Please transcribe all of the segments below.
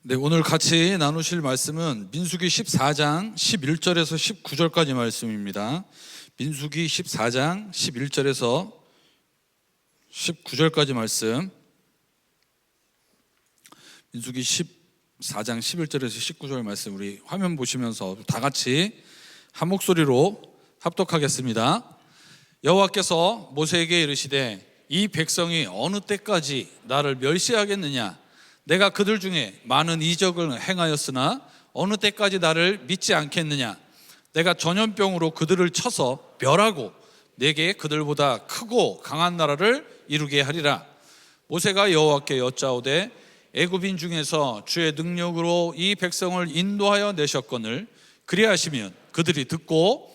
네, 오늘 같이 나누실 말씀은 민수기 14장 11절에서 19절까지 말씀입니다. 민수기 14장 11절에서 19절까지 말씀. 민수기 14장 11절에서 19절 말씀 우리 화면 보시면서 다 같이 한 목소리로 합독하겠습니다. 여호와께서 모세에게 이르시되 이 백성이 어느 때까지 나를 멸시하겠느냐? 내가 그들 중에 많은 이적을 행하였으나 어느 때까지 나를 믿지 않겠느냐? 내가 전염병으로 그들을 쳐서 멸하고 내게 그들보다 크고 강한 나라를 이루게 하리라. 모세가 여호와께 여짜오되 애굽인 중에서 주의 능력으로 이 백성을 인도하여 내셨거늘 그리하시면 그들이 듣고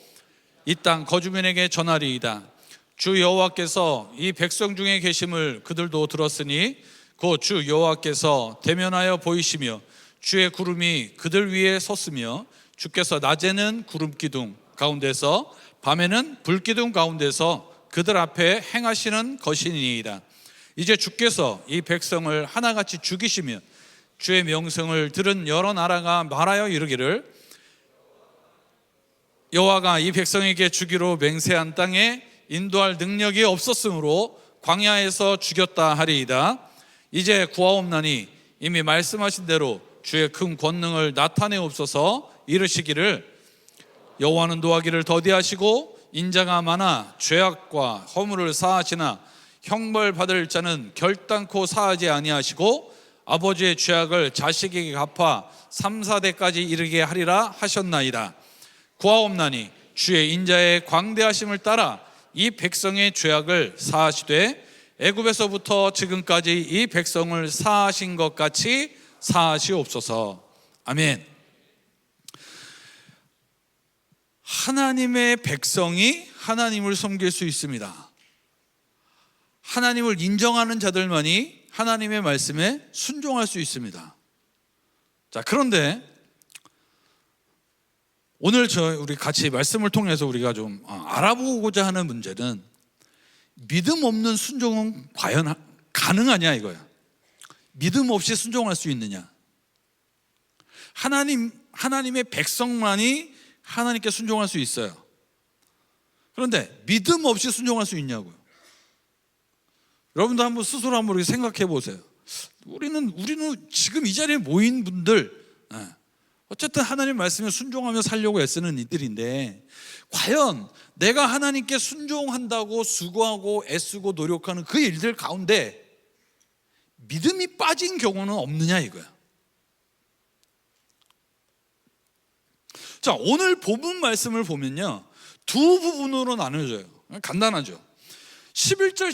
이 땅 거주민에게 전하리이다. 주 여호와께서 이 백성 중에 계심을 그들도 들었으니 곧 주 여호와께서 대면하여 보이시며 주의 구름이 그들 위에 섰으며 주께서 낮에는 구름 기둥 가운데서 밤에는 불 기둥 가운데서 그들 앞에 행하시는 것이니이다. 이제 주께서 이 백성을 하나같이 죽이시며 주의 명성을 들은 여러 나라가 말하여 이르기를 여호와가 이 백성에게 주기로 맹세한 땅에 인도할 능력이 없었으므로 광야에서 죽였다 하리이다. 이제 구하옵나니 이미 말씀하신 대로 주의 큰 권능을 나타내옵소서. 이르시기를 여호와는 노하기를 더디하시고 인자가 많아 죄악과 허물을 사하시나 형벌받을 자는 결단코 사하지 아니하시고 아버지의 죄악을 자식에게 갚아 3, 4대까지 이르게 하리라 하셨나이다. 구하옵나니 주의 인자의 광대하심을 따라 이 백성의 죄악을 사하시되 애굽에서부터 지금까지 이 백성을 사하신 것 같이 사하시옵소서. 아멘. 하나님의 백성이 하나님을 섬길 수 있습니다. 하나님을 인정하는 자들만이 하나님의 말씀에 순종할 수 있습니다. 자, 그런데 오늘 우리 같이 말씀을 통해서 우리가 좀 알아보고자 하는 문제는 믿음 없는 순종은 과연 가능하냐 이거야. 믿음 없이 순종할 수 있느냐? 하나님의 백성만이 하나님께 순종할 수 있어요. 그런데 믿음 없이 순종할 수 있냐고요. 여러분도 한번 스스로 한번 생각해 보세요. 우리는 지금 이 자리에 모인 분들 어쨌든 하나님 말씀에 순종하며 살려고 애쓰는 이들인데 과연 내가 하나님께 순종한다고 수고하고 애쓰고 노력하는 그 일들 가운데 믿음이 빠진 경우는 없느냐 이거야. 자, 오늘 본문 말씀을 보면요 두 부분으로 나눠져요. 간단하죠. 11절,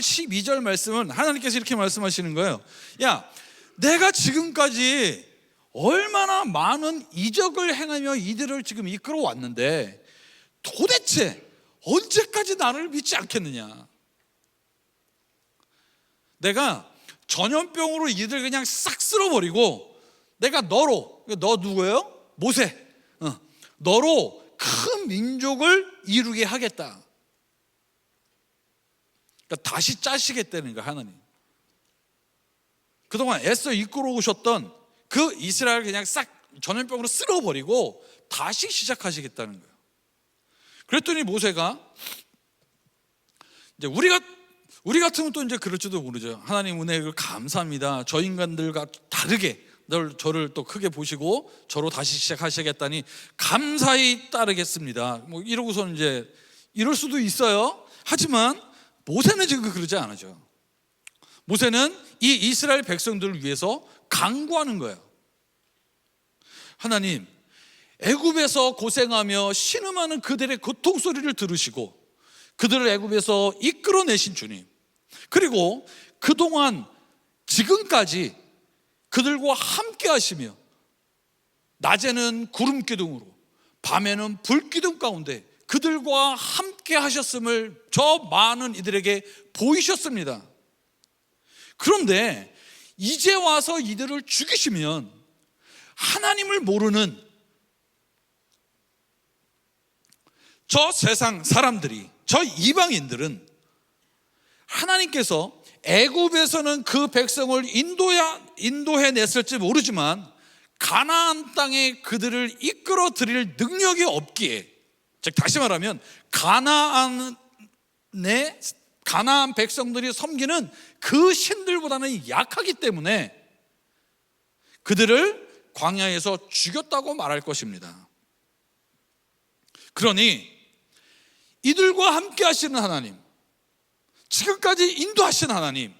12절 말씀은 하나님께서 이렇게 말씀하시는 거예요. 야, 내가 지금까지 얼마나 많은 이적을 행하며 이들을 지금 이끌어 왔는데 도대체 언제까지 나를 믿지 않겠느냐? 내가 전염병으로 이들 그냥 싹 쓸어버리고 내가 너 누구예요? 모세. 너로 큰 민족을 이루게 하겠다. 그러니까 다시 짜시겠다는 거야 하나님. 그동안 애써 이끌어 오셨던 그 이스라엘 그냥 싹 전염병으로 쓸어버리고 다시 시작하시겠다는 거예요. 그랬더니 모세가 이제 우리 같으면 또 이제 그럴지도 모르죠. 하나님 은혜를 감사합니다. 저 인간들과 다르게 저를 또 크게 보시고 저로 다시 시작하시겠다니 감사히 따르겠습니다. 뭐 이러고서는 이제 이럴 수도 있어요. 하지만 모세는 지금 그러지 않으죠. 모세는 이 이스라엘 백성들을 위해서 간구하는 거예요. 하나님, 애굽에서 고생하며 신음하는 그들의 고통 소리를 들으시고 그들을 애굽에서 이끌어내신 주님, 그리고 그동안 지금까지 그들과 함께 하시며 낮에는 구름 기둥으로 밤에는 불 기둥 가운데 그들과 함께 하셨음을 저 많은 이들에게 보이셨습니다. 그런데 이제 와서 이들을 죽이시면 하나님을 모르는 저 세상 사람들이, 저 이방인들은 하나님께서 애굽에서는 그 백성을 인도해 냈을지 모르지만 가나안 땅에 그들을 이끌어 드릴 능력이 없기에, 즉 다시 말하면 가나안 백성들이 섬기는 그 신들보다는 약하기 때문에 그들을 광야에서 죽였다고 말할 것입니다. 그러니 이들과 함께 하시는 하나님, 지금까지 인도하신 하나님,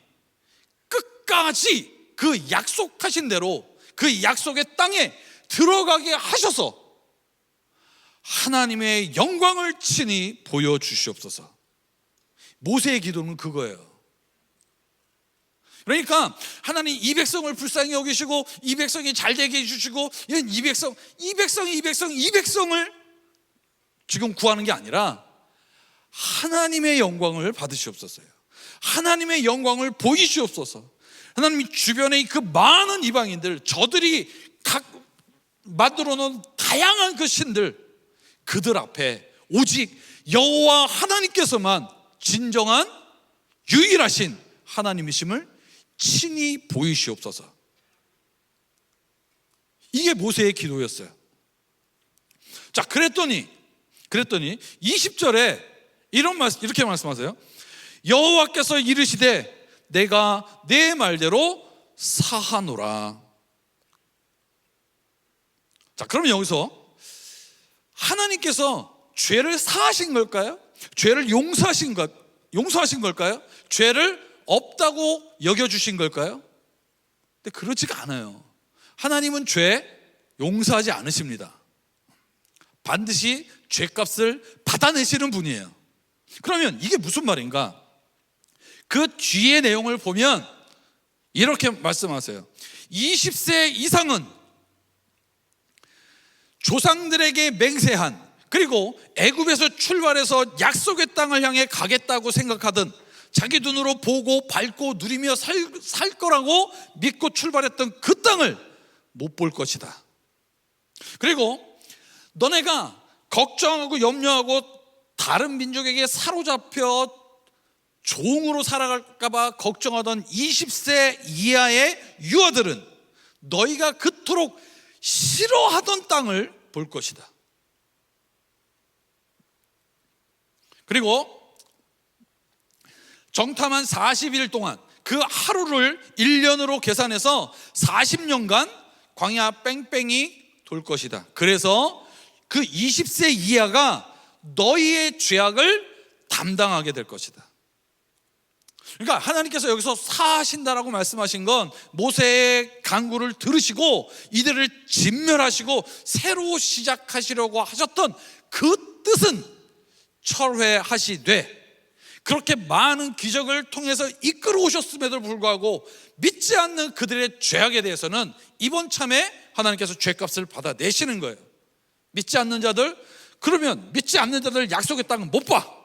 끝까지 그 약속하신 대로 그 약속의 땅에 들어가게 하셔서 하나님의 영광을 친히 보여주시옵소서. 모세의 기도는 그거예요. 그러니까 하나님 이 백성을 불쌍히 여기시고 이 백성이 잘 되게 해주시고 이 백성을 지금 구하는 게 아니라 하나님의 영광을 받으시옵소서요. 하나님의 영광을 보이시옵소서. 하나님 주변의 그 많은 이방인들, 저들이 각 만들어 놓은 다양한 그 신들, 그들 앞에 오직 여호와 하나님께서만 진정한 유일하신 하나님이심을 친히 보이시옵소서. 이게 모세의 기도였어요. 자, 그랬더니 20절에 이렇게 말씀하세요. 여호와께서 이르시되 내가 내 말대로 사하노라. 자, 그러면 여기서 하나님께서 죄를 사하신 걸까요? 죄를 용서하신 걸까요? 죄를 없다고 여겨주신 걸까요? 근데 그렇지가 않아요. 하나님은 죄 용서하지 않으십니다. 반드시 죄값을 받아내시는 분이에요. 그러면 이게 무슨 말인가? 그 뒤의 내용을 보면 이렇게 말씀하세요. 20세 이상은 조상들에게 맹세한, 그리고 애굽에서 출발해서 약속의 땅을 향해 가겠다고 생각하던, 자기 눈으로 보고 밟고 누리며 살 거라고 믿고 출발했던 그 땅을 못 볼 것이다. 그리고 너네가 걱정하고 염려하고 다른 민족에게 사로잡혀 종으로 살아갈까 봐 걱정하던 20세 이하의 유아들은 너희가 그토록 싫어하던 땅을 볼 것이다. 그리고 정탐한 40일 동안 그 하루를 1년으로 계산해서 40년간 광야 뺑뺑이 돌 것이다. 그래서 그 20세 이하가 너희의 죄악을 담당하게 될 것이다. 그러니까 하나님께서 여기서 사하신다라고 말씀하신 건 모세의 간구를 들으시고 이들을 진멸하시고 새로 시작하시려고 하셨던 그 뜻은 철회하시되, 그렇게 많은 기적을 통해서 이끌어 오셨음에도 불구하고 믿지 않는 그들의 죄악에 대해서는 이번 참에 하나님께서 죄값을 받아내시는 거예요. 믿지 않는 자들, 그러면 믿지 않는 자들 약속의 땅은 못 봐.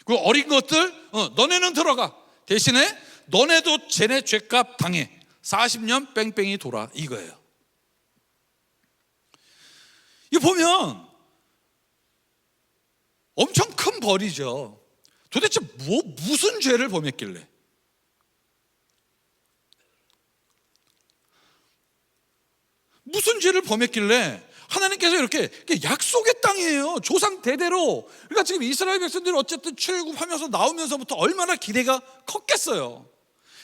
그 어린 것들 너네는 들어가, 대신에 너네도 쟤네 죄값 당해. 40년 뺑뺑이 돌아, 이거예요. 이거 보면 엄청 큰 벌이죠. 도대체 무슨 죄를 범했길래? 무슨 죄를 범했길래 하나님께서 이렇게 약속의 땅이에요. 조상 대대로. 그러니까 지금 이스라엘 백성들이 어쨌든 출애굽하면서 나오면서부터 얼마나 기대가 컸겠어요.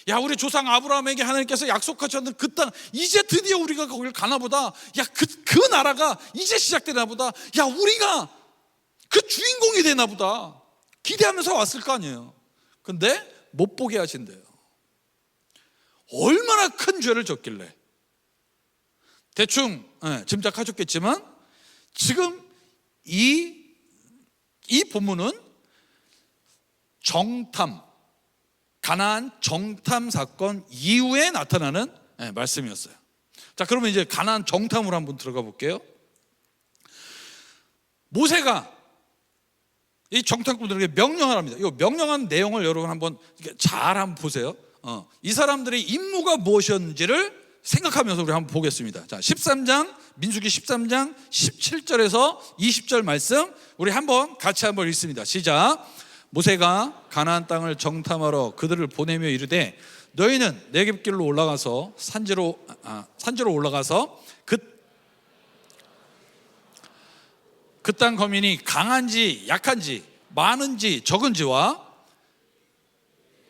야, 우리 조상 아브라함에게 하나님께서 약속하셨던 그 땅, 이제 드디어 우리가 거길 가나 보다. 야, 그 나라가 이제 시작되나 보다. 야, 우리가 그 주인공이 되나 보다. 기대하면서 왔을 거 아니에요. 근데 못 보게 하신대요. 얼마나 큰 죄를 졌길래. 대충 짐작하셨겠지만 지금 이 본문은 가나안 정탐 사건 이후에 나타나는 말씀이었어요. 자, 그러면 이제 가나안 정탐으로 한번 들어가 볼게요. 모세가 이 정탐꾼들에게 명령을 합니다. 이 명령한 내용을 여러분 한번 잘 한번 보세요. 이 사람들의 임무가 무엇이었는지를 생각하면서 우리 한번 보겠습니다. 자, 13장, 민수기 13장 17절에서 20절 말씀 우리 한번 같이 한번 읽습니다. 시작. 모세가 가나안 땅을 정탐하러 그들을 보내며 이르되 너희는 네겝길로 올라가서 산지로 올라가서 그 땅 거민이 강한지 약한지 많은지 적은지와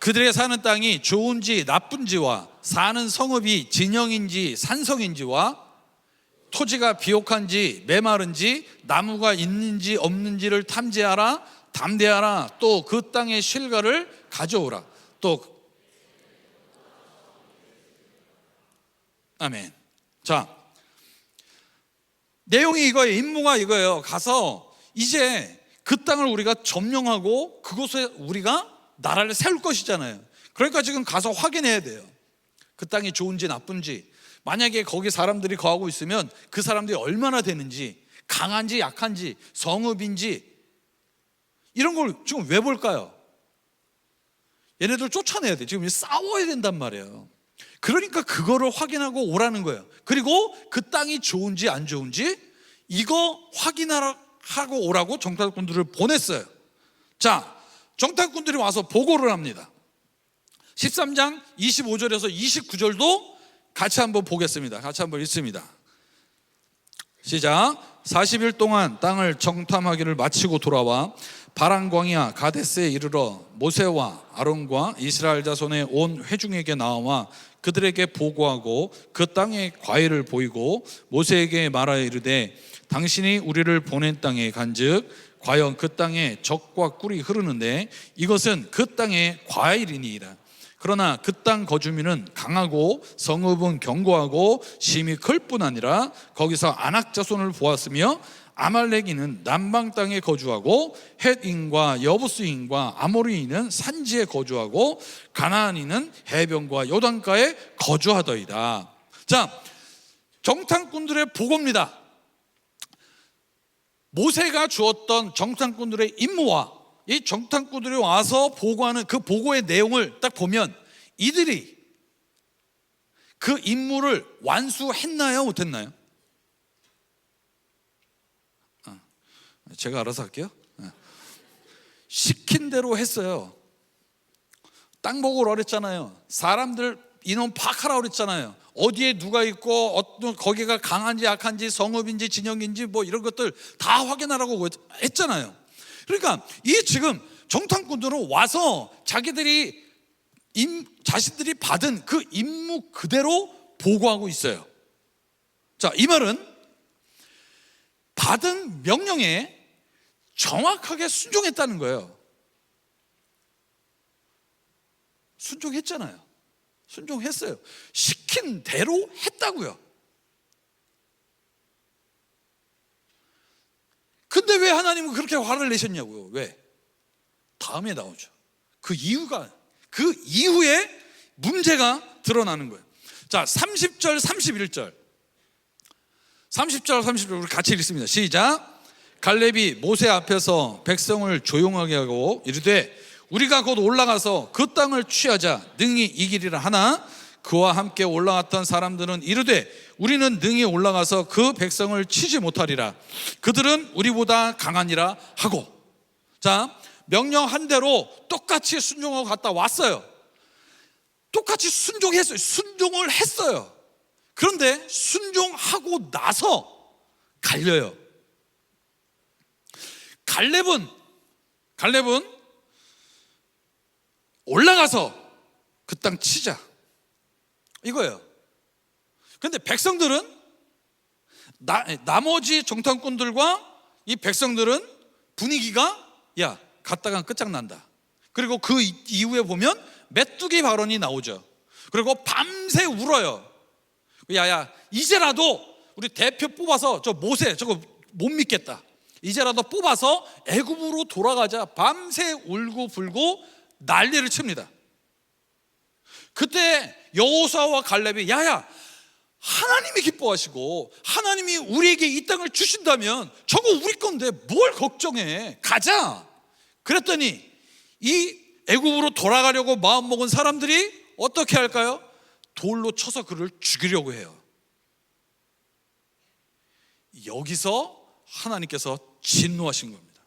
그들의 사는 땅이 좋은지 나쁜지와 사는 성읍이 진영인지 산성인지와 토지가 비옥한지 메마른지 나무가 있는지 없는지를 탐지하라. 담대하라. 또 그 땅의 실과를 가져오라. 또 아멘. 자, 내용이 이거예요. 임무가 이거예요. 가서 이제 그 땅을 우리가 점령하고 그곳에 우리가 나라를 세울 것이잖아요. 그러니까 지금 가서 확인해야 돼요. 그 땅이 좋은지 나쁜지, 만약에 거기 사람들이 거하고 있으면 그 사람들이 얼마나 되는지, 강한지 약한지, 성읍인지, 이런 걸 지금 왜 볼까요? 얘네들 쫓아내야 돼. 지금 싸워야 된단 말이에요. 그러니까 그거를 확인하고 오라는 거예요. 그리고 그 땅이 좋은지 안 좋은지 이거 확인하고 오라고 정탐꾼들을 보냈어요. 자, 정탐꾼들이 와서 보고를 합니다. 13장 25절에서 29절도 같이 한번 보겠습니다. 같이 한번 읽습니다. 시작. 40일 동안 땅을 정탐하기를 마치고 돌아와 바란 광야 가데스에 이르러 모세와 아론과 이스라엘 자손의 온 회중에게 나와 그들에게 보고하고 그 땅의 과일을 보이고 모세에게 말하여 이르되 당신이 우리를 보낸 땅에 간즉 과연 그 땅에 젖과 꿀이 흐르는데 이것은 그 땅의 과일이니이다. 그러나 그 땅 거주민은 강하고 성읍은 견고하고 심히 클 뿐 아니라 거기서 아낙 자손을 보았으며 아말렉인은 남방 땅에 거주하고 헷인과 여부스인과 아모리인은 산지에 거주하고 가나안인은 해변과 요단가에 거주하더이다. 자, 정탐꾼들의 보고입니다. 모세가 주었던 정탐꾼들의 임무와 이 정탐꾼들이 와서 보고하는 그 보고의 내용을 딱 보면 이들이 그 임무를 완수했나요? 못했나요? 제가 알아서 할게요. 시킨 대로 했어요. 땅 보고 그랬잖아요. 사람들 인원 파악하라고 그랬잖아요. 어디에 누가 있고 어떤 거기가 강한지 약한지 성읍인지 진영인지 뭐 이런 것들 다 확인하라고 했잖아요. 그러니까 이 지금 정탐꾼들은 와서 자기들이 자신들이 받은 그 임무 그대로 보고하고 있어요. 자, 이 말은 받은 명령에 정확하게 순종했다는 거예요. 순종했잖아요. 순종했어요. 시킨 대로 했다고요. 근데 왜 하나님은 그렇게 화를 내셨냐고요? 왜? 다음에 나오죠. 그 이후에 문제가 드러나는 거예요. 자, 30절 31절 30절 31절 우리 같이 읽습니다. 시작. 갈렙이 모세 앞에서 백성을 조용하게 하고 이르되 우리가 곧 올라가서 그 땅을 취하자 능히 이기리라 하나 그와 함께 올라갔던 사람들은 이르되 우리는 능히 올라가서 그 백성을 치지 못하리라. 그들은 우리보다 강하니라 하고. 자, 명령한 대로 똑같이 순종하고 갔다 왔어요. 똑같이 순종했어요. 순종을 했어요. 그런데 순종하고 나서 갈려요. 갈렙은 올라가서 그 땅 치자 이거예요. 그런데 백성들은 나머지 정탐꾼들과 이 백성들은 분위기가 야 갔다가 끝장난다. 그리고 그 이후에 보면 메뚜기 발언이 나오죠. 그리고 밤새 울어요. 야야 이제라도 우리 대표 뽑아서 저 모세 저거 못 믿겠다. 이제라도 뽑아서 애굽으로 돌아가자. 밤새 울고 불고 난리를 칩니다. 그때 여호수아와 갈렙이 야야 하나님이 기뻐하시고 하나님이 우리에게 이 땅을 주신다면 저거 우리 건데 뭘 걱정해. 가자. 그랬더니 이 애굽으로 돌아가려고 마음먹은 사람들이 어떻게 할까요? 돌로 쳐서 그를 죽이려고 해요. 여기서 하나님께서 진노하신 겁니다.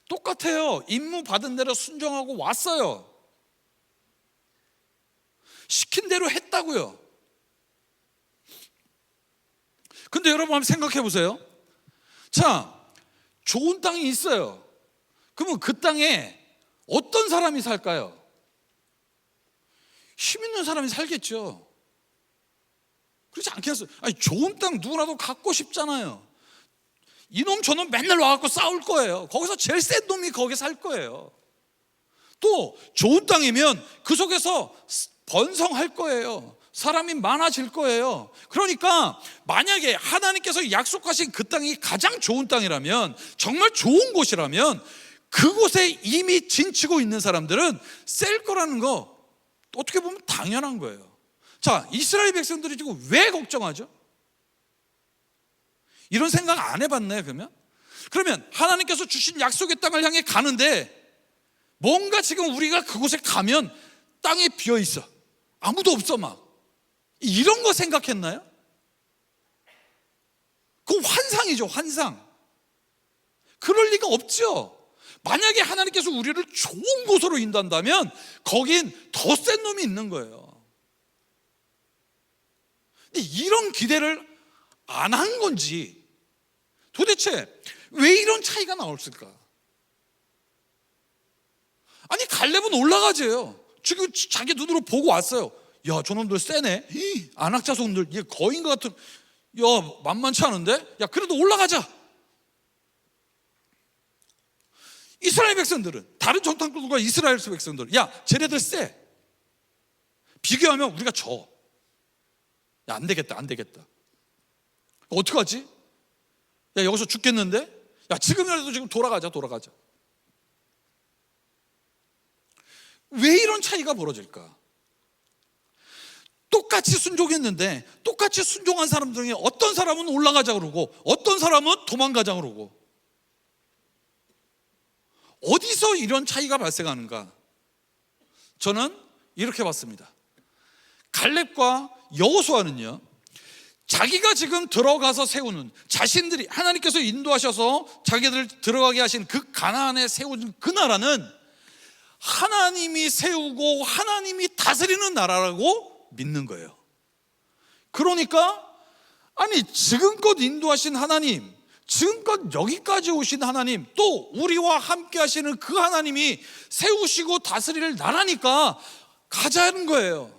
똑같아요. 임무 받은 대로 순종하고 왔어요. 시킨 대로 했다고요. 근데 여러분 한번 생각해 보세요. 자, 좋은 땅이 있어요. 그러면 그 땅에 어떤 사람이 살까요? 힘 있는 사람이 살겠죠. 그렇지 않겠어요? 아니, 좋은 땅 누구라도 갖고 싶잖아요. 이놈 저놈 맨날 와갖고 싸울 거예요. 거기서 제일 센 놈이 거기 살 거예요. 또 좋은 땅이면 그 속에서 번성할 거예요. 사람이 많아질 거예요. 그러니까 만약에 하나님께서 약속하신 그 땅이 가장 좋은 땅이라면, 정말 좋은 곳이라면, 그곳에 이미 진치고 있는 사람들은 셀 거라는 거 어떻게 보면 당연한 거예요. 자, 이스라엘 백성들이 지금 왜 걱정하죠? 이런 생각 안 해봤나요? 그러면 하나님께서 주신 약속의 땅을 향해 가는데 뭔가 지금 우리가 그곳에 가면 땅에 비어 있어, 아무도 없어, 막 이런 거 생각했나요? 그건 환상이죠, 환상. 그럴 리가 없죠. 만약에 하나님께서 우리를 좋은 곳으로 인도한다면 거긴 더 센 놈이 있는 거예요. 근데 이런 기대를 안 한 건지, 도대체 왜 이런 차이가 나올까? 아니, 갈렙은 올라가재요. 지금 자기 눈으로 보고 왔어요. 야, 저놈들 세네. 안악자손들, 얘 거인과 같은, 야, 만만치 않은데? 야, 그래도 올라가자. 이스라엘 백성들은, 다른 정탐꾼들과 이스라엘 백성들, 야, 쟤네들 세. 비교하면 우리가 져. 야, 안 되겠다. 어떡하지? 야, 여기서 죽겠는데? 야, 지금이라도 지금 돌아가자. 왜 이런 차이가 벌어질까? 똑같이 순종했는데 똑같이 순종한 사람 중에 어떤 사람은 올라가자 그러고 어떤 사람은 도망가자 그러고, 어디서 이런 차이가 발생하는가? 저는 이렇게 봤습니다. 갈렙과 여호수아는요, 자기가 지금 들어가서 세우는, 자신들이 하나님께서 인도하셔서 자기들 들어가게 하신 그 가나안에 세운 그 나라는 하나님이 세우고 하나님이 다스리는 나라라고 믿는 거예요. 그러니까 아니, 지금껏 인도하신 하나님, 지금껏 여기까지 오신 하나님, 또 우리와 함께 하시는 그 하나님이 세우시고 다스릴 나라니까 가자는 거예요.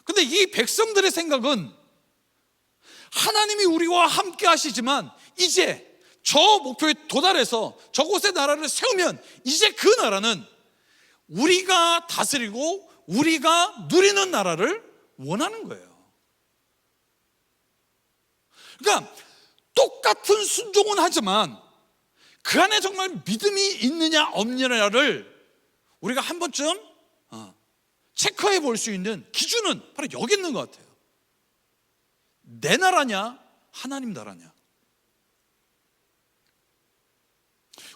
근데 이 백성들의 생각은 하나님이 우리와 함께 하시지만 이제 저 목표에 도달해서 저곳의 나라를 세우면 이제 그 나라는 우리가 다스리고 우리가 누리는 나라를 원하는 거예요. 그러니까 똑같은 순종은 하지만 그 안에 정말 믿음이 있느냐 없느냐를 우리가 한 번쯤 체크해 볼 수 있는 기준은 바로 여기 있는 것 같아요. 내 나라냐, 하나님 나라냐.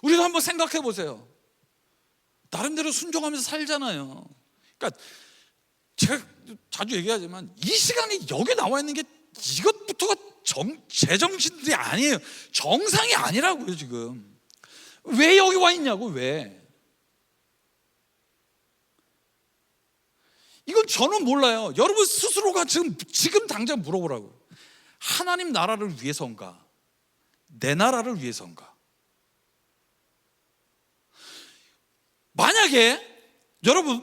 우리도 한번 생각해 보세요. 나름대로 순종하면서 살잖아요. 그러니까 제가 자주 얘기하지만 이 시간에 여기 나와 있는 게 이것부터가 제정신들이 아니에요. 정상이 아니라고요. 지금 왜 여기 와 있냐고. 왜? 이건 저는 몰라요. 여러분 스스로가 지금 당장 물어보라고. 하나님 나라를 위해서인가, 내 나라를 위해서인가? 만약에 여러분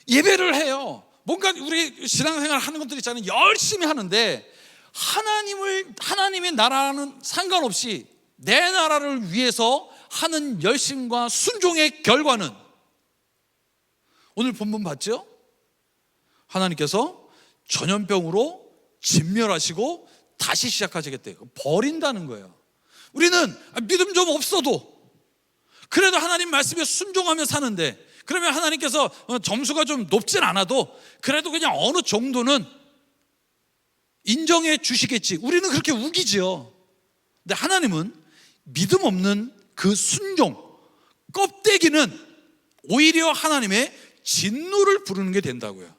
예배를 해요. 뭔가 우리 신앙생활 하는 것들 있잖아요. 열심히 하는데 하나님의 나라는 상관없이 내 나라를 위해서 하는 열심과 순종의 결과는, 오늘 본문 봤죠? 하나님께서 전염병으로 진멸하시고 다시 시작하시겠대요. 버린다는 거예요. 우리는 믿음 좀 없어도 그래도 하나님 말씀에 순종하며 사는데, 그러면 하나님께서 점수가 좀 높진 않아도 그래도 그냥 어느 정도는 인정해 주시겠지, 우리는 그렇게 우기지요. 근데 하나님은 믿음 없는 그 순종, 껍데기는 오히려 하나님의 진노를 부르는 게 된다고요.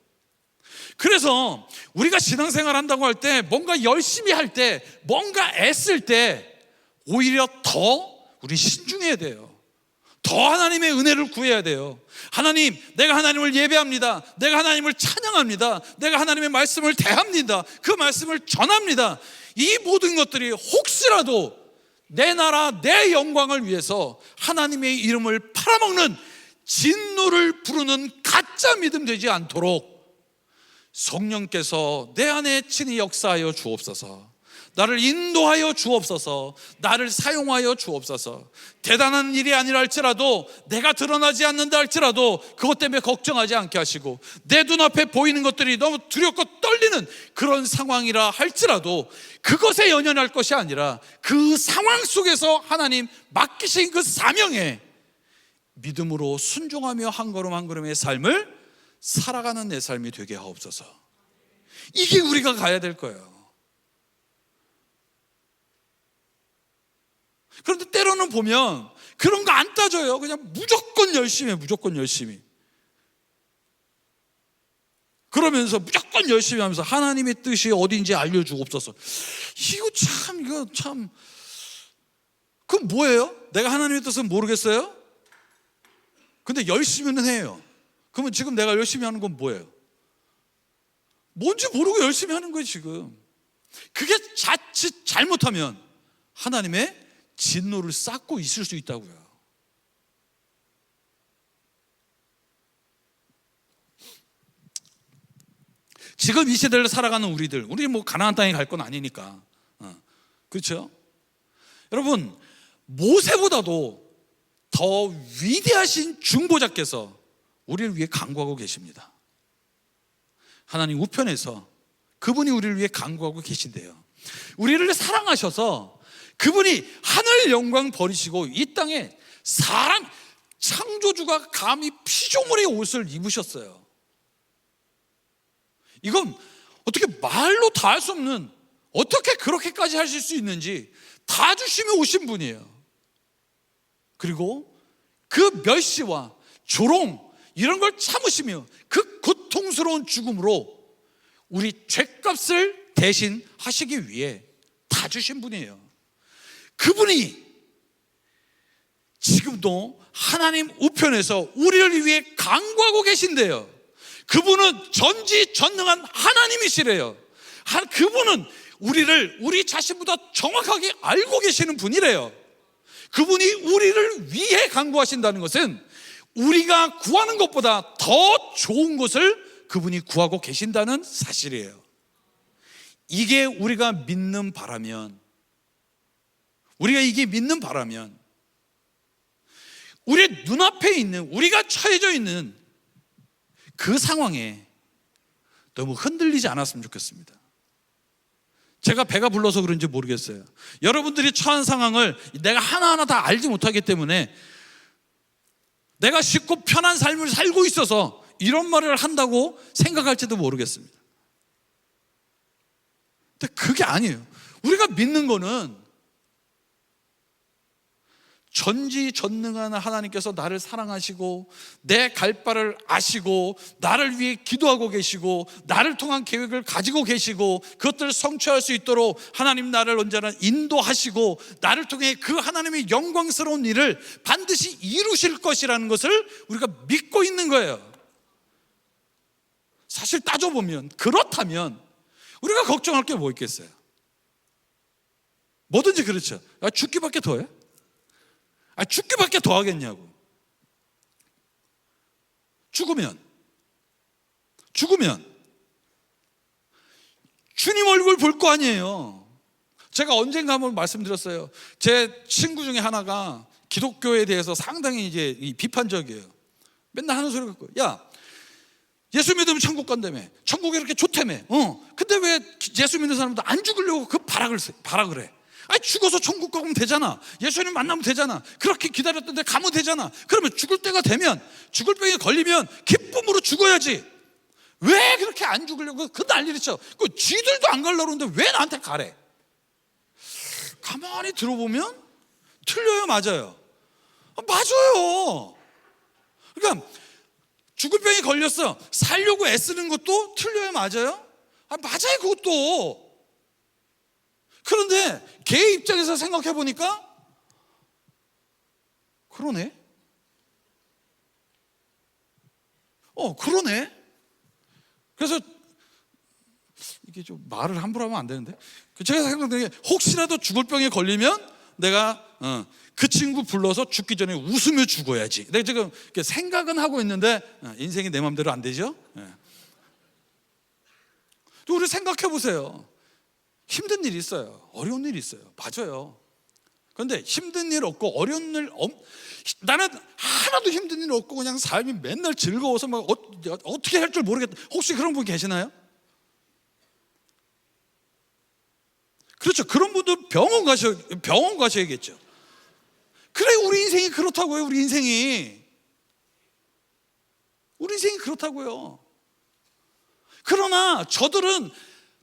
그래서 우리가 신앙생활 한다고 할 때, 뭔가 열심히 할 때, 뭔가 애쓸 때 오히려 더 우리 신중해야 돼요. 더 하나님의 은혜를 구해야 돼요. 하나님, 내가 하나님을 예배합니다. 내가 하나님을 찬양합니다. 내가 하나님의 말씀을 대합니다. 그 말씀을 전합니다. 이 모든 것들이 혹시라도 내 나라, 내 영광을 위해서 하나님의 이름을 팔아먹는 진노를 부르는 가짜 믿음 되지 않도록 성령께서 내 안에 친히 역사하여 주옵소서. 나를 인도하여 주옵소서. 나를 사용하여 주옵소서. 대단한 일이 아니라 할지라도, 내가 드러나지 않는다 할지라도 그것 때문에 걱정하지 않게 하시고, 내 눈앞에 보이는 것들이 너무 두렵고 떨리는 그런 상황이라 할지라도 그것에 연연할 것이 아니라 그 상황 속에서 하나님 맡기신 그 사명에 믿음으로 순종하며 한 걸음 한 걸음의 삶을 살아가는 내 삶이 되게 하옵소서. 이게 우리가 가야 될 거예요. 그런데 때로는 보면 그런 거 안 따져요. 그냥 무조건 열심히 해, 무조건 열심히. 그러면서 무조건 열심히 하면서 하나님의 뜻이 어딘지 알려주옵소서. 이거 참 그럼 뭐예요? 내가 하나님의 뜻은 모르겠어요? 근데 열심히는 해요. 그러면 지금 내가 열심히 하는 건 뭐예요? 뭔지 모르고 열심히 하는 거예요 지금. 그게 자칫 잘못하면 하나님의 진노를 쌓고 있을 수 있다고요. 지금 이 시대를 살아가는 우리 뭐 가나안 땅에 갈 건 아니니까, 그렇죠? 여러분, 모세보다도 더 위대하신 중보자께서 우리를 위해 간구하고 계십니다. 하나님 우편에서 그분이 우리를 위해 간구하고 계신데요, 우리를 사랑하셔서 그분이 하늘 영광 버리시고 이 땅에 사람, 창조주가 감히 피조물의 옷을 입으셨어요. 이건 어떻게 말로 다 할 수 없는, 어떻게 그렇게까지 하실 수 있는지 다 주시며 오신 분이에요. 그리고 그 멸시와 조롱 이런 걸 참으시며 그 고통스러운 죽음으로 우리 죄값을 대신 하시기 위해 다 주신 분이에요. 그분이 지금도 하나님 우편에서 우리를 위해 간구하고 계신데요, 그분은 전지전능한 하나님이시래요. 그분은 우리 자신보다 정확하게 알고 계시는 분이래요. 그분이 우리를 위해 간구하신다는 것은 우리가 구하는 것보다 더 좋은 것을 그분이 구하고 계신다는 사실이에요. 이게 우리가 믿는 바라면, 우리 눈앞에 있는, 우리가 처해져 있는 그 상황에 너무 흔들리지 않았으면 좋겠습니다. 제가 배가 불러서 그런지 모르겠어요. 여러분들이 처한 상황을 내가 하나하나 다 알지 못하기 때문에 내가 쉽고 편한 삶을 살고 있어서 이런 말을 한다고 생각할지도 모르겠습니다. 근데 그게 아니에요. 우리가 믿는 거는 전지전능한 하나님께서 나를 사랑하시고 내 갈 바를 아시고 나를 위해 기도하고 계시고 나를 통한 계획을 가지고 계시고 그것들을 성취할 수 있도록 하나님 나를 언제나 인도하시고 나를 통해 그 하나님의 영광스러운 일을 반드시 이루실 것이라는 것을 우리가 믿고 있는 거예요. 사실 따져보면 그렇다면 우리가 걱정할 게 뭐 있겠어요? 뭐든지 그렇죠. 죽기밖에 더해? 죽기밖에 더 하겠냐고. 죽으면 주님 얼굴 볼 거 아니에요. 제가 언젠가 한번 말씀드렸어요. 제 친구 중에 하나가 기독교에 대해서 상당히 이제 비판적이에요. 맨날 하는 소리 갖고, 야, 예수 믿으면 천국 간다며, 천국이 이렇게 좋다며, 근데 왜 예수 믿는 사람도 안 죽으려고 그 발악을 해? 죽어서 천국 가면 되잖아. 예수님 만나면 되잖아. 그렇게 기다렸던데 가면 되잖아. 그러면 죽을 때가 되면, 죽을 병에 걸리면 기쁨으로 죽어야지. 왜 그렇게 안 죽으려고 그 난리를 쳐? 그 쥐들도 안 가려고 그러는데 왜 나한테 가래? 가만히 들어보면 틀려요, 맞아요? 맞아요. 그러니까 죽을 병에 걸렸어, 살려고 애쓰는 것도 틀려요, 맞아요? 맞아요, 그것도. 그런데 걔 입장에서 생각해 보니까 그러네. 그러네. 그래서 이게 좀 말을 함부로 하면 안 되는데, 제가 생각하는 게 혹시라도 죽을 병에 걸리면 내가 그 친구 불러서 죽기 전에 웃으며 죽어야지. 내가 지금 생각은 하고 있는데 인생이 내 마음대로 안 되죠. 또 우리 생각해 보세요. 힘든 일이 있어요. 어려운 일이 있어요. 맞아요. 그런데 힘든 일 없고 어려운 일 나는 하나도 힘든 일 없고 그냥 삶이 맨날 즐거워서 막 어떻게 할 줄 모르겠다. 혹시 그런 분 계시나요? 그렇죠. 그런 분들 병원 가셔야겠죠. 그래, 우리 인생이 그렇다고요. 우리 인생이 그렇다고요. 그러나 저들은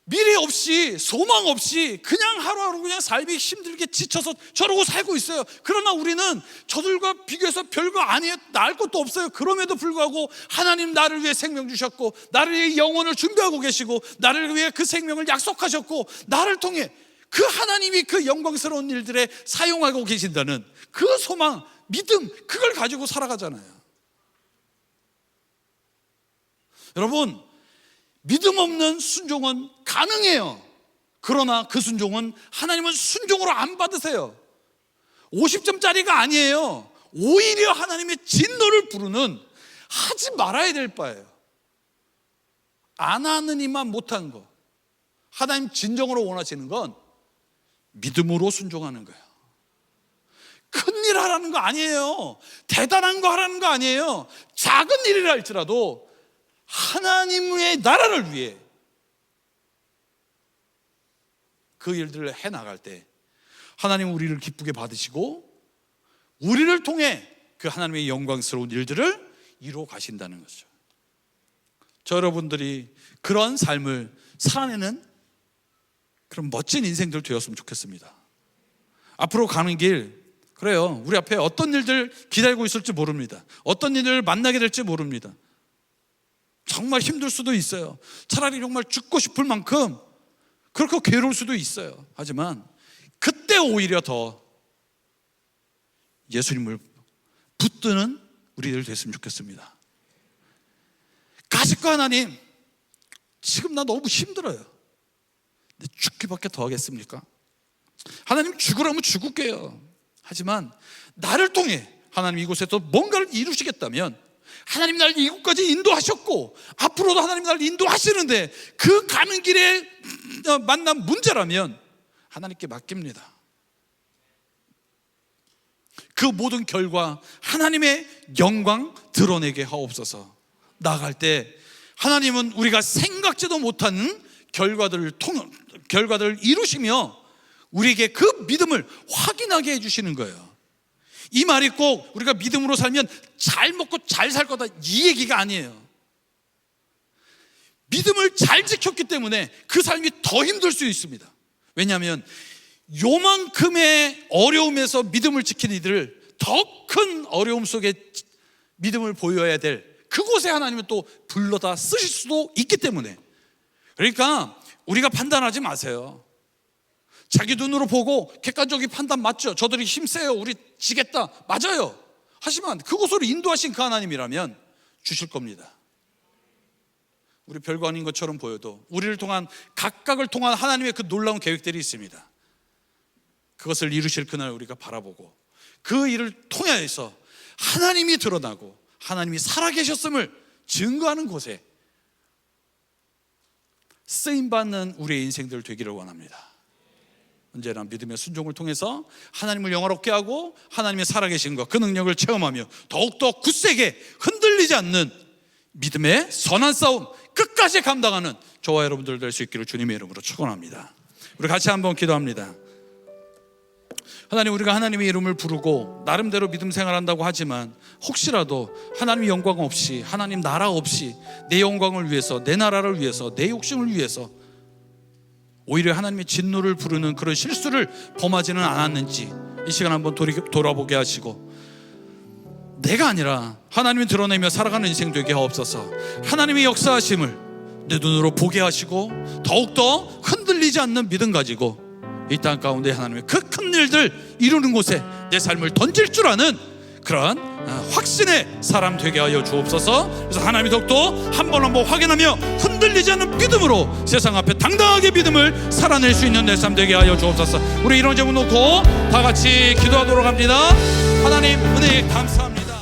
미래 없이 소망 없이 그냥 하루하루 그냥 삶이 힘들게 지쳐서 저러고 살고 있어요. 그러나 우리는 저들과 비교해서 별거 아니에요. 나을 것도 없어요. 그럼에도 불구하고 하나님 나를 위해 생명 주셨고, 나를 위해 영혼을 준비하고 계시고, 나를 위해 그 생명을 약속하셨고, 나를 통해 그 하나님이 그 영광스러운 일들에 사용하고 계신다는 그 소망, 믿음, 그걸 가지고 살아가잖아요. 여러분, 믿음 없는 순종은 가능해요. 그러나 그 순종은 하나님은 순종으로 안 받으세요. 50점짜리가 아니에요. 오히려 하나님의 진노를 부르는, 하지 말아야 될 바예요. 안 하느니만 못한 거. 하나님 진정으로 원하시는 건 믿음으로 순종하는 거예요. 큰일 하라는 거 아니에요. 대단한 거 하라는 거 아니에요. 작은 일이라 할지라도 하나님의 나라를 위해 그 일들을 해나갈 때 하나님은 우리를 기쁘게 받으시고 우리를 통해 그 하나님의 영광스러운 일들을 이루어 가신다는 거죠. 저 여러분들이 그런 삶을 살아내는 그런 멋진 인생들 되었으면 좋겠습니다. 앞으로 가는 길, 그래요, 우리 앞에 어떤 일들 기다리고 있을지 모릅니다. 어떤 일을 만나게 될지 모릅니다. 정말 힘들 수도 있어요. 차라리 정말 죽고 싶을 만큼 그렇게 괴로울 수도 있어요. 하지만 그때 오히려 더 예수님을 붙드는 우리들 됐으면 좋겠습니다. 가십과 하나님, 지금 나 너무 힘들어요. 근데 죽기밖에 더 하겠습니까? 하나님, 죽으라면 죽을게요. 하지만 나를 통해 하나님 이곳에서 뭔가를 이루시겠다면, 하나님 나를 이곳까지 인도하셨고 앞으로도 하나님 나를 인도하시는데 그 가는 길에 만난 문제라면 하나님께 맡깁니다. 그 모든 결과 하나님의 영광 드러내게 하옵소서. 나아갈 때 하나님은 우리가 생각지도 못하는 결과들을 이루시며 우리에게 그 믿음을 확인하게 해주시는 거예요. 이 말이 꼭 우리가 믿음으로 살면 잘 먹고 잘 살 거다, 이 얘기가 아니에요. 믿음을 잘 지켰기 때문에 그 삶이 더 힘들 수 있습니다. 왜냐하면 요만큼의 어려움에서 믿음을 지키는 이들을 더 큰 어려움 속에 믿음을 보여야 될 그곳에 하나님은 또 불러다 쓰실 수도 있기 때문에, 그러니까 우리가 판단하지 마세요. 자기 눈으로 보고 객관적인 판단 맞죠? 저들이 힘세요, 우리 지겠다, 맞아요. 하지만 그곳으로 인도하신 그 하나님이라면 주실 겁니다. 우리 별거 아닌 것처럼 보여도 우리를 통한, 각각을 통한 하나님의 그 놀라운 계획들이 있습니다. 그것을 이루실 그날 우리가 바라보고 그 일을 통해서 하나님이 드러나고 하나님이 살아계셨음을 증거하는 곳에 쓰임받는 우리의 인생들 되기를 원합니다. 언제나 믿음의 순종을 통해서 하나님을 영화롭게 하고 하나님의 살아계신 것, 그 능력을 체험하며 더욱더 굳세게 흔들리지 않는 믿음의 선한 싸움 끝까지 감당하는 저와 여러분들 될 수 있기를 주님의 이름으로 축원합니다. 우리 같이 한번 기도합니다. 하나님, 우리가 하나님의 이름을 부르고 나름대로 믿음 생활한다고 하지만 혹시라도 하나님의 영광 없이, 하나님 나라 없이 내 영광을 위해서, 내 나라를 위해서, 내 욕심을 위해서 오히려 하나님의 진노를 부르는 그런 실수를 범하지는 않았는지 이 시간 한번 돌아보게 하시고, 내가 아니라 하나님이 드러내며 살아가는 인생 되게 하옵소서. 하나님의 역사하심을 내 눈으로 보게 하시고 더욱더 흔들리지 않는 믿음 가지고 이 땅 가운데 하나님의 그 큰 일들 이루는 곳에 내 삶을 던질 줄 아는 그런 확신의 사람 되게 하여 주옵소서. 그래서 하나님의 덕도 한 번 한 번 확인하며 흔들리지 않는 믿음으로 세상 앞에 당당하게 믿음을 살아낼 수 있는 내 삶 되게 하여 주옵소서. 우리 이런 제목 놓고 다 같이 기도하도록 합니다. 하나님 은혜 감사합니다.